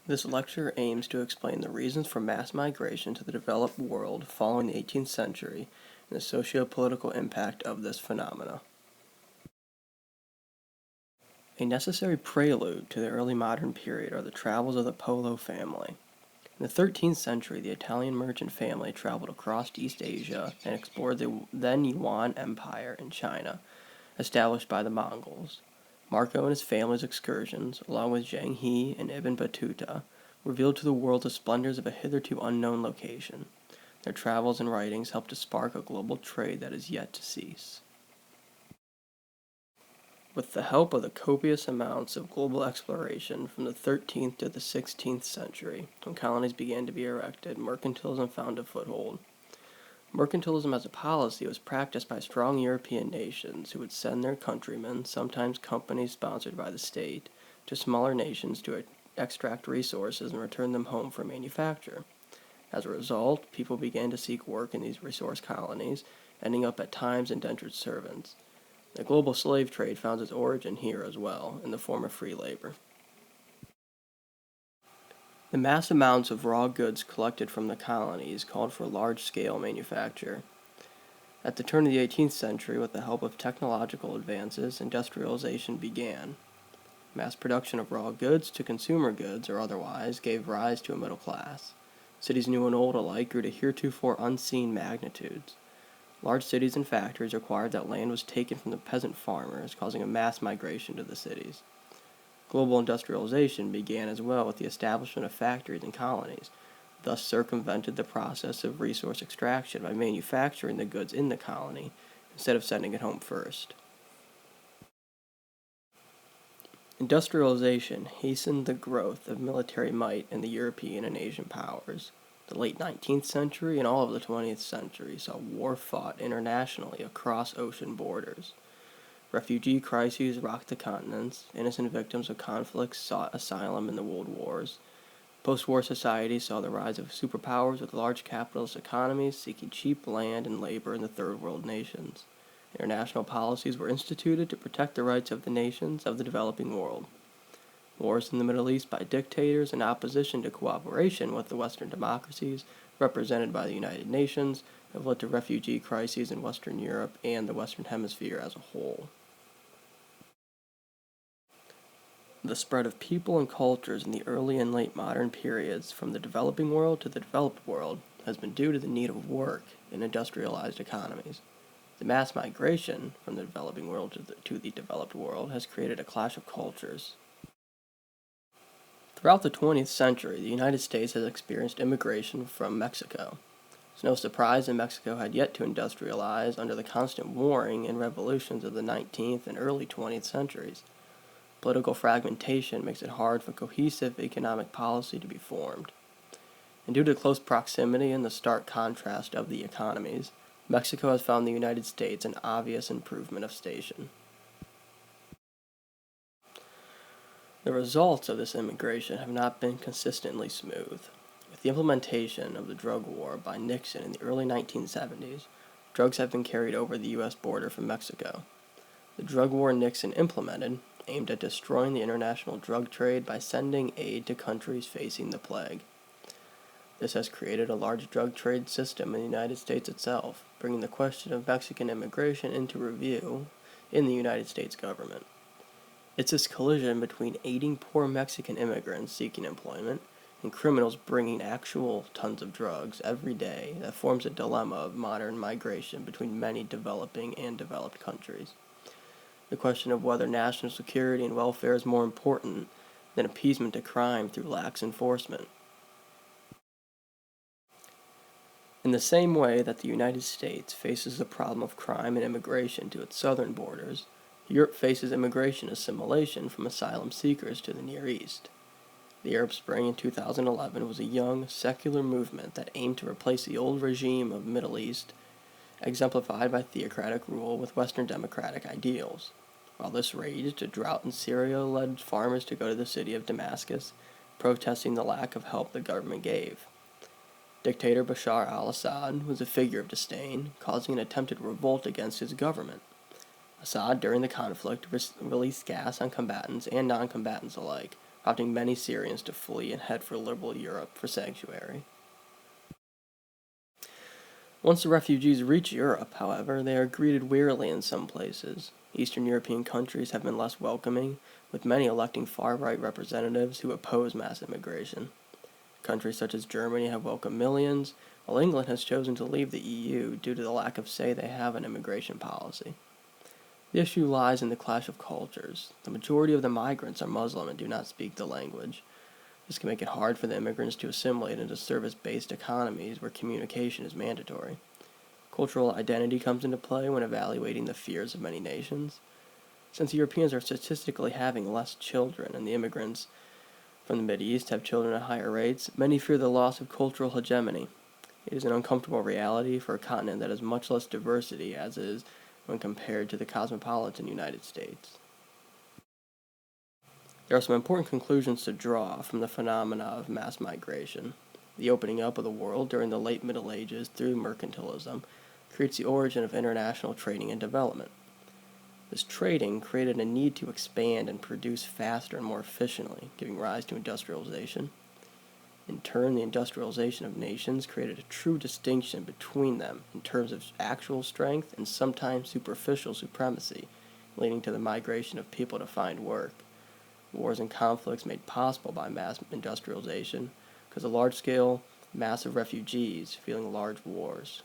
This lecture aims to explain the reasons for mass migration to the developed world following the 18th century and the socio-political impact of this phenomena. A necessary prelude to the early modern period are the travels of the Polo family. In the 13th century, the Italian merchant family traveled across East Asia and explored the then Yuan Empire in China, established by the Mongols. Marco and his family's excursions, along with Zheng He and Ibn Battuta, revealed to the world the splendors of a hitherto unknown location. Their travels and writings helped to spark a global trade that is yet to cease. With the help of the copious amounts of global exploration from the 13th to the 16th century, when colonies began to be erected, mercantilism found a foothold. Mercantilism as a policy was practiced by strong European nations who would send their countrymen, sometimes companies sponsored by the state, to smaller nations to extract resources and return them home for manufacture. As a result, people began to seek work in these resource colonies, ending up at times indentured servants. The global slave trade found its origin here as well, in the form of free labor. The mass amounts of raw goods collected from the colonies called for large-scale manufacture. At the turn of the 18th century, with the help of technological advances, industrialization began. Mass production of raw goods to consumer goods or otherwise gave rise to a middle class. Cities new and old alike grew to heretofore unseen magnitudes. Large cities and factories required that land was taken from the peasant farmers, causing a mass migration to the cities. Global industrialization began as well with the establishment of factories and colonies, thus circumvented the process of resource extraction by manufacturing the goods in the colony instead of sending it home first. Industrialization hastened the growth of military might in the European and Asian powers. The late 19th century and all of the 20th century saw war fought internationally across ocean borders. Refugee crises rocked the continents. Innocent victims of conflicts sought asylum in the world wars. Post-war society saw the rise of superpowers with large capitalist economies seeking cheap land and labor in the third world nations. International policies were instituted to protect the rights of the nations of the developing world. Wars in the Middle East by dictators in opposition to cooperation with the Western democracies, represented by the United Nations, have led to refugee crises in Western Europe and the Western Hemisphere as a whole. The spread of people and cultures in the early and late modern periods from the developing world to the developed world has been due to the need of work in industrialized economies. The mass migration from the developing world to the developed world has created a clash of cultures. Throughout the 20th century, the United States has experienced immigration from Mexico. It's no surprise that Mexico had yet to industrialize under the constant warring and revolutions of the 19th and early 20th centuries. Political fragmentation makes it hard for cohesive economic policy to be formed. And due to close proximity and the stark contrast of the economies, Mexico has found the United States an obvious improvement of station. The results of this immigration have not been consistently smooth. With the implementation of the drug war by Nixon in the early 1970s, drugs have been carried over the U.S. border from Mexico. The drug war Nixon implemented aimed at destroying the international drug trade by sending aid to countries facing the plague. This has created a large drug trade system in the United States itself, bringing the question of Mexican immigration into review in the United States government. It's this collision between aiding poor Mexican immigrants seeking employment and criminals bringing actual tons of drugs every day that forms a dilemma of modern migration between many developing and developed countries. The question of whether national security and welfare is more important than appeasement to crime through lax enforcement. In the same way that the United States faces the problem of crime and immigration to its southern borders, Europe faces immigration assimilation from asylum seekers to the Near East. The Arab Spring in 2011 was a young, secular movement that aimed to replace the old regime of the Middle East, exemplified by theocratic rule, with Western democratic ideals. While this raged, a drought in Syria led farmers to go to the city of Damascus, protesting the lack of help the government gave. Dictator Bashar al-Assad was a figure of disdain, causing an attempted revolt against his government. Assad, during the conflict, released gas on combatants and non-combatants alike, prompting many Syrians to flee and head for liberal Europe for sanctuary. Once the refugees reach Europe, however, they are greeted wearily in some places. Eastern European countries have been less welcoming, with many electing far-right representatives who oppose mass immigration. Countries such as Germany have welcomed millions, while England has chosen to leave the EU due to the lack of say they have in immigration policy. The issue lies in the clash of cultures. The majority of the migrants are Muslim and do not speak the language. This can make it hard for the immigrants to assimilate into service-based economies where communication is mandatory. Cultural identity comes into play when evaluating the fears of many nations. Since Europeans are statistically having less children and the immigrants from the Mideast have children at higher rates, many fear the loss of cultural hegemony. It is an uncomfortable reality for a continent that has much less diversity as is when compared to the cosmopolitan United States. There are some important conclusions to draw from the phenomena of mass migration. The opening up of the world during the late Middle Ages through mercantilism creates the origin of international trading and development. This trading created a need to expand and produce faster and more efficiently, giving rise to industrialization. In turn, the industrialization of nations created a true distinction between them in terms of actual strength and sometimes superficial supremacy, leading to the migration of people to find work. Wars and conflicts made possible by mass industrialization because of large-scale, massive refugees fueling large wars.